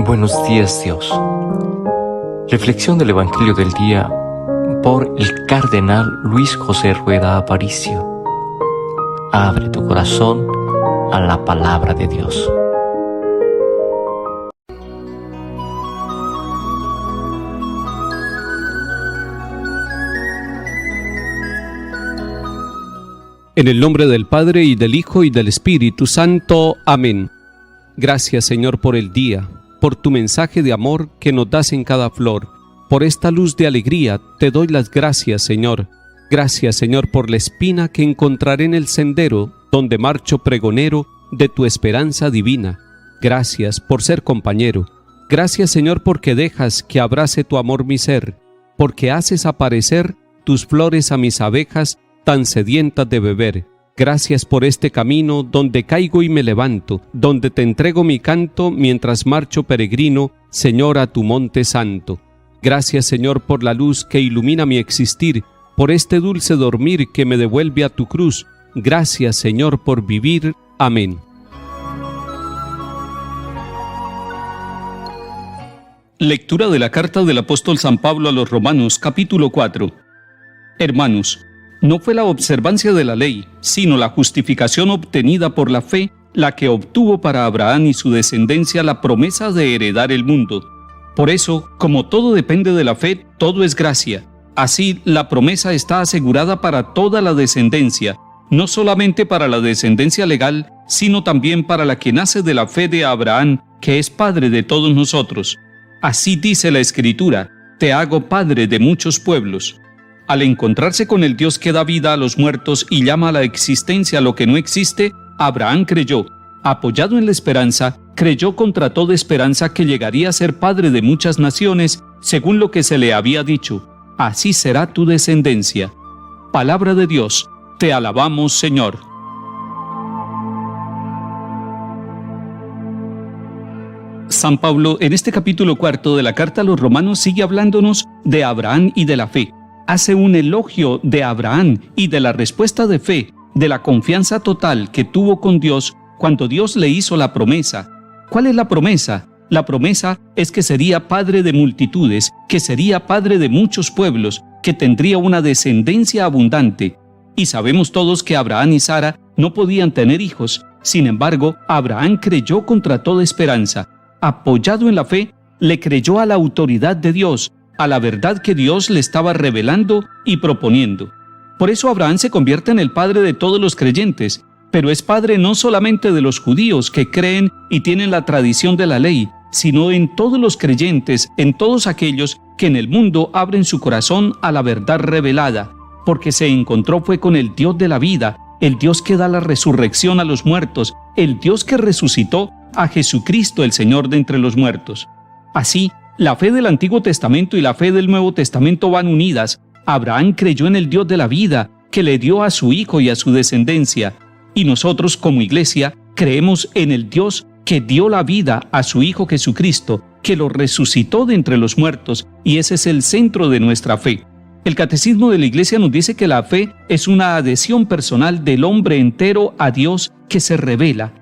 Buenos días, Dios. Reflexión del Evangelio del día por el Cardenal Luis José Rueda Aparicio. Abre tu corazón a la palabra de Dios. En el nombre del Padre, y del Hijo, y del Espíritu Santo. Amén. Gracias, Señor, por el día, por tu mensaje de amor que nos das en cada flor. Por esta luz de alegría te doy las gracias, Señor. Gracias, Señor, por la espina que encontraré en el sendero donde marcho pregonero de tu esperanza divina. Gracias por ser compañero. Gracias, Señor, porque dejas que abrace tu amor mi ser, porque haces aparecer tus flores a mis abejas tan sedientas de beber. Gracias por este camino donde caigo y me levanto, donde te entrego mi canto mientras marcho peregrino, Señor, a tu monte santo. Gracias, Señor, por la luz que ilumina mi existir, por este dulce dormir que me devuelve a tu cruz. Gracias, Señor, por vivir. Amén. Lectura de la carta del apóstol San Pablo a los Romanos, capítulo 4. Hermanos, no fue la observancia de la ley, sino la justificación obtenida por la fe, la que obtuvo para Abraham y su descendencia la promesa de heredar el mundo. Por eso, como todo depende de la fe, todo es gracia. Así, la promesa está asegurada para toda la descendencia, no solamente para la descendencia legal, sino también para la que nace de la fe de Abraham, que es padre de todos nosotros. Así dice la Escritura: te hago padre de muchos pueblos. Al encontrarse con el Dios que da vida a los muertos y llama a la existencia lo que no existe, Abraham creyó. Apoyado en la esperanza, creyó contra toda esperanza que llegaría a ser padre de muchas naciones, según lo que se le había dicho: así será tu descendencia. Palabra de Dios, te alabamos, Señor. San Pablo, en este capítulo 4 de la carta a los Romanos, sigue hablándonos de Abraham y de la fe. Hace un elogio de Abraham y de la respuesta de fe, de la confianza total que tuvo con Dios cuando Dios le hizo la promesa. ¿Cuál es la promesa? La promesa es que sería padre de multitudes, que sería padre de muchos pueblos, que tendría una descendencia abundante. Y sabemos todos que Abraham y Sara no podían tener hijos. Sin embargo, Abraham creyó contra toda esperanza. Apoyado en la fe, le creyó a la autoridad de Dios, a la verdad que Dios le estaba revelando y proponiendo. Por eso Abraham se convierte en el padre de todos los creyentes, pero es padre no solamente de los judíos que creen y tienen la tradición de la ley, sino en todos los creyentes, en todos aquellos que en el mundo abren su corazón a la verdad revelada, porque se encontró fue con el Dios de la vida, el Dios que da la resurrección a los muertos, el Dios que resucitó a Jesucristo, el Señor de entre los muertos. Así, la fe del Antiguo Testamento y la fe del Nuevo Testamento van unidas. Abraham creyó en el Dios de la vida, que le dio a su hijo y a su descendencia. Y nosotros, como Iglesia, creemos en el Dios que dio la vida a su Hijo Jesucristo, que lo resucitó de entre los muertos, y ese es el centro de nuestra fe. El Catecismo de la Iglesia nos dice que la fe es una adhesión personal del hombre entero a Dios que se revela.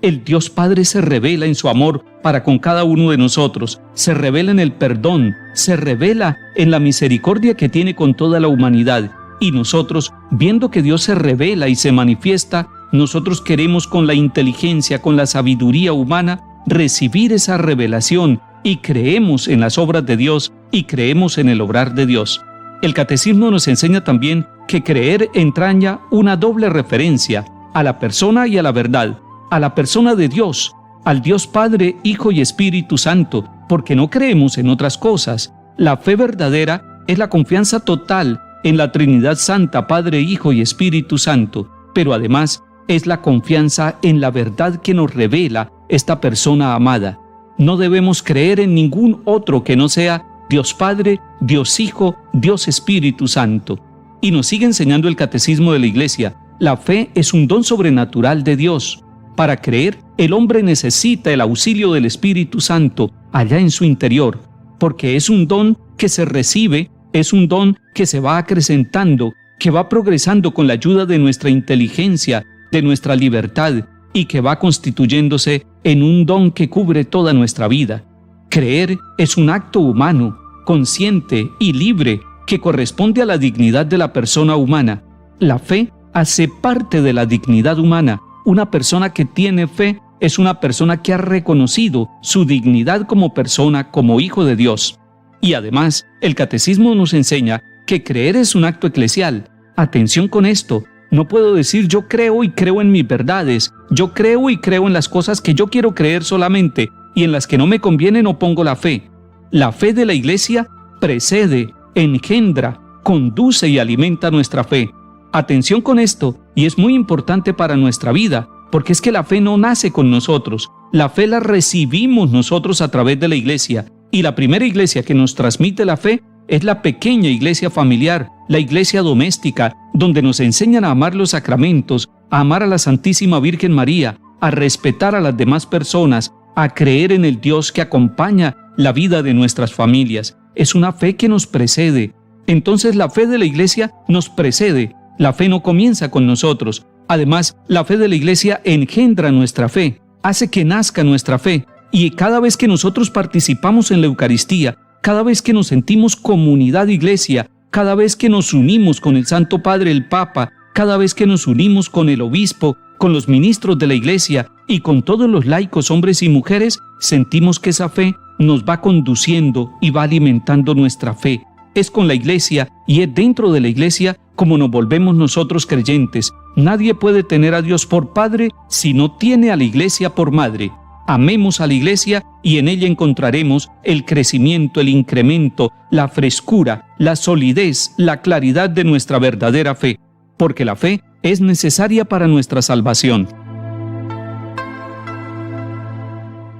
El Dios Padre se revela en su amor para con cada uno de nosotros, se revela en el perdón, se revela en la misericordia que tiene con toda la humanidad. Y nosotros, viendo que Dios se revela y se manifiesta, nosotros queremos con la inteligencia, con la sabiduría humana, recibir esa revelación y creemos en las obras de Dios y creemos en el obrar de Dios. El Catecismo nos enseña también que creer entraña una doble referencia a la persona y a la verdad. A la persona de Dios, al Dios Padre, Hijo y Espíritu Santo, porque no creemos en otras cosas. La fe verdadera es la confianza total en la Trinidad Santa, Padre, Hijo y Espíritu Santo, pero además es la confianza en la verdad que nos revela esta persona amada. No debemos creer en ningún otro que no sea Dios Padre, Dios Hijo, Dios Espíritu Santo. Y nos sigue enseñando el Catecismo de la Iglesia: la fe es un don sobrenatural de Dios. Para creer, el hombre necesita el auxilio del Espíritu Santo allá en su interior, porque es un don que se recibe, es un don que se va acrecentando, que va progresando con la ayuda de nuestra inteligencia, de nuestra libertad, y que va constituyéndose en un don que cubre toda nuestra vida. Creer es un acto humano, consciente y libre que corresponde a la dignidad de la persona humana. La fe hace parte de la dignidad humana. Una persona que tiene fe es una persona que ha reconocido su dignidad como persona, como hijo de Dios. Y además, el catecismo nos enseña que creer es un acto eclesial. Atención con esto. No puedo decir yo creo y creo en mis verdades, yo creo y creo en las cosas que yo quiero creer solamente, y en las que no me conviene no pongo la fe. La fe de la Iglesia precede, engendra, conduce y alimenta nuestra fe. Atención con esto, y es muy importante para nuestra vida, porque es que la fe no nace con nosotros, la fe la recibimos nosotros a través de la Iglesia, y la primera iglesia que nos transmite la fe es la pequeña iglesia familiar, la iglesia doméstica, donde nos enseñan a amar los sacramentos, a amar a la Santísima Virgen María, a respetar a las demás personas, a creer en el Dios que acompaña la vida de nuestras familias. Es una fe que nos precede. Entonces la fe de la iglesia nos precede. La fe no comienza con nosotros. Además, la fe de la iglesia engendra nuestra fe, hace que nazca nuestra fe. Y cada vez que nosotros participamos en la Eucaristía, cada vez que nos sentimos comunidad iglesia, cada vez que nos unimos con el Santo Padre, el Papa, cada vez que nos unimos con el obispo, con los ministros de la iglesia y con todos los laicos, hombres y mujeres, sentimos que esa fe nos va conduciendo y va alimentando nuestra fe. Es con la iglesia y es dentro de la iglesia como nos volvemos nosotros creyentes. Nadie puede tener a Dios por Padre si no tiene a la iglesia por madre. Amemos a la iglesia y en ella encontraremos el crecimiento, el incremento, la frescura, la solidez, la claridad de nuestra verdadera fe, porque la fe es necesaria para nuestra salvación.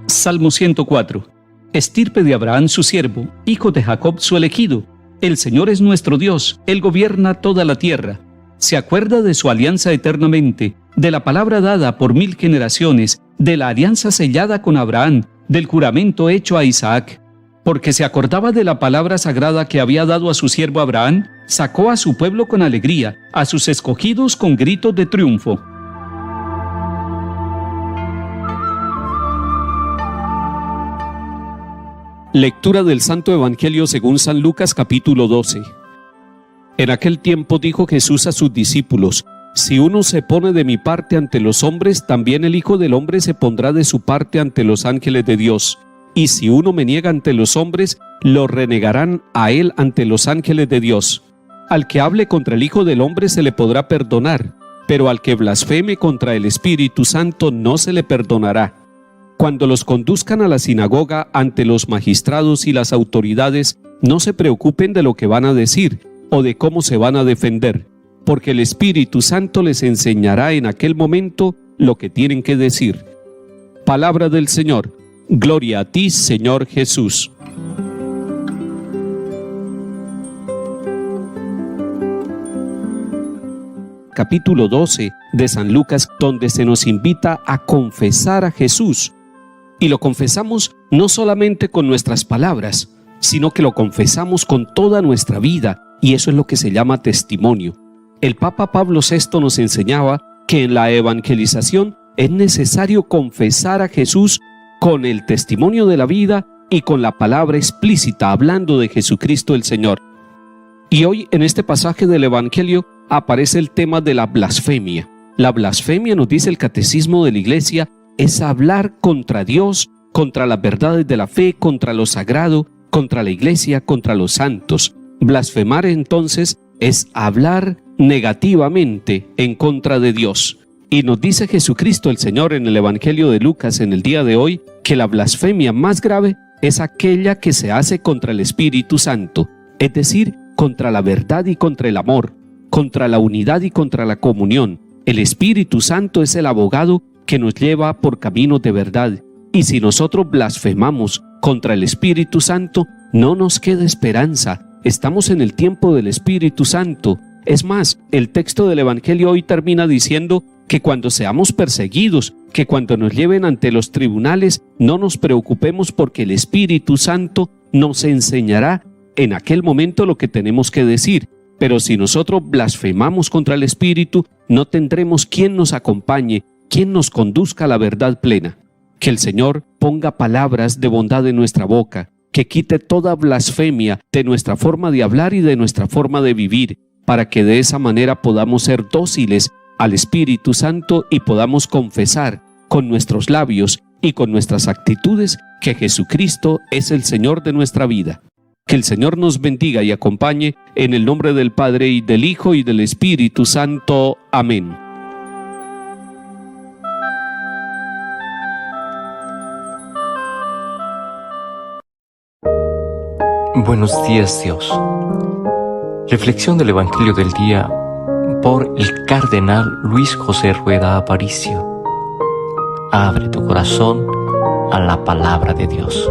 Salmo 104. Estirpe de Abraham su siervo, hijo de Jacob su elegido. El Señor es nuestro Dios, Él gobierna toda la tierra. Se acuerda de su alianza eternamente, de la palabra dada por 1000 generaciones, de la alianza sellada con Abraham, del juramento hecho a Isaac. Porque se acordaba de la palabra sagrada que había dado a su siervo Abraham, sacó a su pueblo con alegría, a sus escogidos con gritos de triunfo. Lectura del Santo Evangelio según San Lucas capítulo 12. En aquel tiempo dijo Jesús a sus discípulos: Si uno se pone de mi parte ante los hombres, también el Hijo del Hombre se pondrá de su parte ante los ángeles de Dios. Y si uno me niega ante los hombres, lo renegarán a él ante los ángeles de Dios. Al que hable contra el Hijo del Hombre se le podrá perdonar, pero al que blasfeme contra el Espíritu Santo no se le perdonará. Cuando los conduzcan a la sinagoga ante los magistrados y las autoridades, no se preocupen de lo que van a decir o de cómo se van a defender, porque el Espíritu Santo les enseñará en aquel momento lo que tienen que decir. Palabra del Señor. Gloria a ti, Señor Jesús. Capítulo 12 de San Lucas, donde se nos invita a confesar a Jesús. Y lo confesamos no solamente con nuestras palabras, sino que lo confesamos con toda nuestra vida, y eso es lo que se llama testimonio. El Papa Pablo VI nos enseñaba que en la evangelización es necesario confesar a Jesús con el testimonio de la vida y con la palabra explícita, hablando de Jesucristo el Señor. Y hoy en este pasaje del Evangelio aparece el tema de la blasfemia. La blasfemia, nos dice el Catecismo de la Iglesia, es hablar contra Dios, contra las verdades de la fe, contra lo sagrado, contra la Iglesia, contra los santos. Blasfemar entonces es hablar negativamente en contra de Dios. Y nos dice Jesucristo el Señor en el Evangelio de Lucas en el día de hoy que la blasfemia más grave es aquella que se hace contra el Espíritu Santo, es decir, contra la verdad y contra el amor, contra la unidad y contra la comunión. El Espíritu Santo es el abogado que nos lleva por caminos de verdad, y si nosotros blasfemamos contra el Espíritu Santo, no nos queda esperanza. Estamos en el tiempo del Espíritu Santo. Es más, el texto del Evangelio hoy termina diciendo que cuando seamos perseguidos, que cuando nos lleven ante los tribunales, no nos preocupemos porque el Espíritu Santo nos enseñará en aquel momento lo que tenemos que decir. Pero si nosotros blasfemamos contra el Espíritu, no tendremos quien nos acompañe, quien nos conduzca a la verdad plena. Que el Señor ponga palabras de bondad en nuestra boca, que quite toda blasfemia de nuestra forma de hablar y de nuestra forma de vivir, para que de esa manera podamos ser dóciles al Espíritu Santo y podamos confesar con nuestros labios y con nuestras actitudes que Jesucristo es el Señor de nuestra vida. Que el Señor nos bendiga y acompañe en el nombre del Padre y del Hijo y del Espíritu Santo. Amén. Buenos días, Dios. Reflexión del Evangelio del día por el Cardenal Luis José Rueda Aparicio. Abre tu corazón a la palabra de Dios.